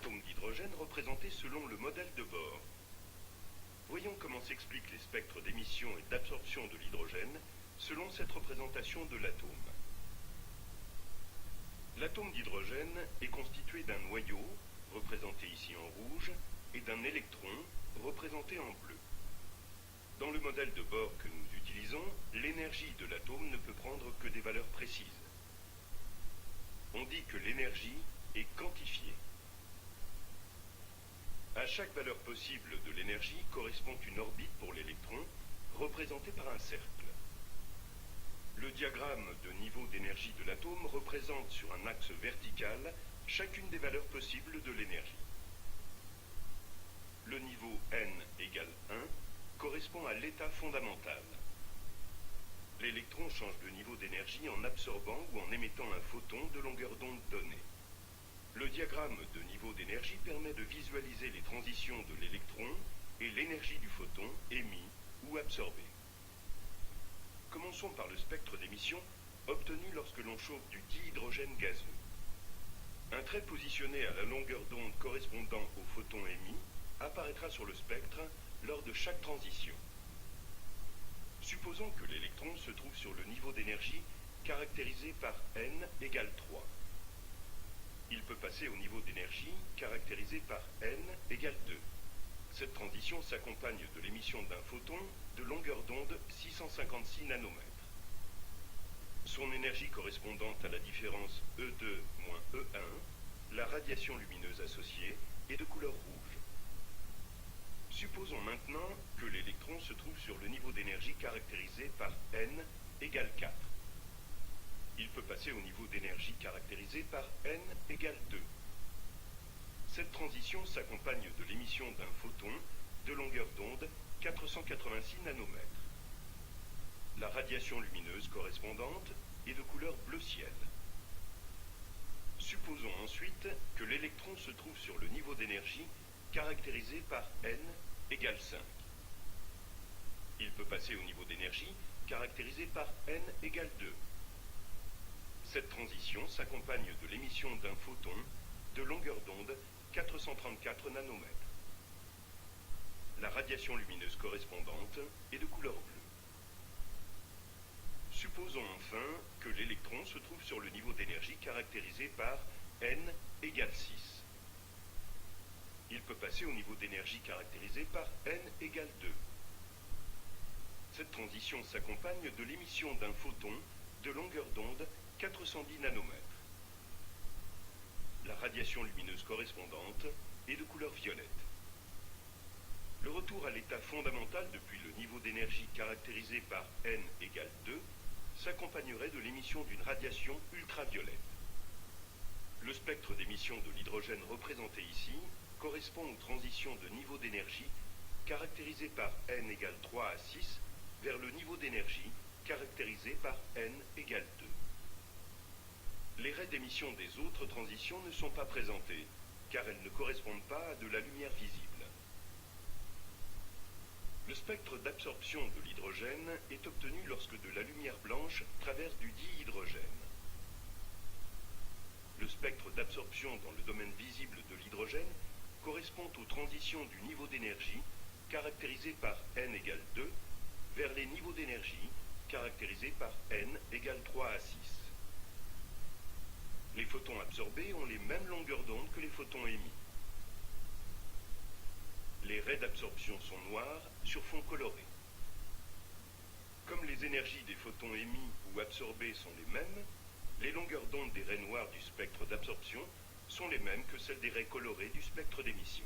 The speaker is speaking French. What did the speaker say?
l'atome d'hydrogène représenté selon le modèle de Bohr. Voyons comment s'expliquent les spectres d'émission et d'absorption de l'hydrogène selon cette représentation de l'atome. L'atome d'hydrogène est constitué d'un noyau, représenté ici en rouge, et d'un électron, représenté en bleu. Dans le modèle de Bohr que nous utilisons, l'énergie de l'atome ne peut prendre que des valeurs précises. On dit que l'énergie est quantifiée. À chaque valeur possible de l'énergie correspond une orbite pour l'électron, représentée par un cercle. Le diagramme de niveau d'énergie de l'atome représente sur un axe vertical chacune des valeurs possibles de l'énergie. Le niveau n égale 1 correspond à l'état fondamental. L'électron change de niveau d'énergie en absorbant ou en émettant un photon de longueur d'onde donnée. Le diagramme de niveau d'énergie permet de visualiser les transitions de l'électron et l'énergie du photon émis ou absorbé. Commençons par le spectre d'émission obtenu lorsque l'on chauffe du dihydrogène gazeux. Un trait positionné à la longueur d'onde correspondant au photon émis apparaîtra sur le spectre lors de chaque transition. Supposons que l'électron se trouve sur le niveau d'énergie caractérisé par n égale 3. Il peut passer au niveau d'énergie caractérisé par n égale 2. Cette transition s'accompagne de l'émission d'un photon de longueur d'onde 656 nanomètres. Son énergie correspondante à la différence E2 moins E1, la radiation lumineuse associée, est de couleur rouge. Supposons maintenant que l'électron se trouve sur le niveau d'énergie caractérisé par n égale 4. Il peut passer au niveau d'énergie caractérisé par n égale 2. Cette transition s'accompagne de l'émission d'un photon de longueur d'onde 486 nanomètres. La radiation lumineuse correspondante est de couleur bleu ciel. Supposons ensuite que l'électron se trouve sur le niveau d'énergie caractérisé par n égale 5. Il peut passer au niveau d'énergie caractérisé par n égale 2. Cette transition s'accompagne de l'émission d'un photon de longueur d'onde 434 nanomètres. La radiation lumineuse correspondante est de couleur bleue. Supposons enfin que l'électron se trouve sur le niveau d'énergie caractérisé par n égale 6. Il peut passer au niveau d'énergie caractérisé par n égale 2. Cette transition s'accompagne de l'émission d'un photon de longueur d'onde 410 nanomètres. La radiation lumineuse correspondante est de couleur violette. Le retour à l'état fondamental depuis le niveau d'énergie caractérisé par n égale 2 s'accompagnerait de l'émission d'une radiation ultraviolette. Le spectre d'émission de l'hydrogène représenté ici correspond aux transitions de niveau d'énergie caractérisé par n égale 3 à 6 vers le niveau d'énergie caractérisé par n égale 2. Les raies d'émission des autres transitions ne sont pas présentées, car elles ne correspondent pas à de la lumière visible. Le spectre d'absorption de l'hydrogène est obtenu lorsque de la lumière blanche traverse du dihydrogène. Le spectre d'absorption dans le domaine visible de l'hydrogène correspond aux transitions du niveau d'énergie, caractérisé par n égale 2, vers les niveaux d'énergie, caractérisés par n égale 3 à 6. Les photons absorbés ont les mêmes longueurs d'onde que les photons émis. Les raies d'absorption sont noires sur fond coloré. Comme les énergies des photons émis ou absorbés sont les mêmes, les longueurs d'onde des raies noires du spectre d'absorption sont les mêmes que celles des raies colorées du spectre d'émission.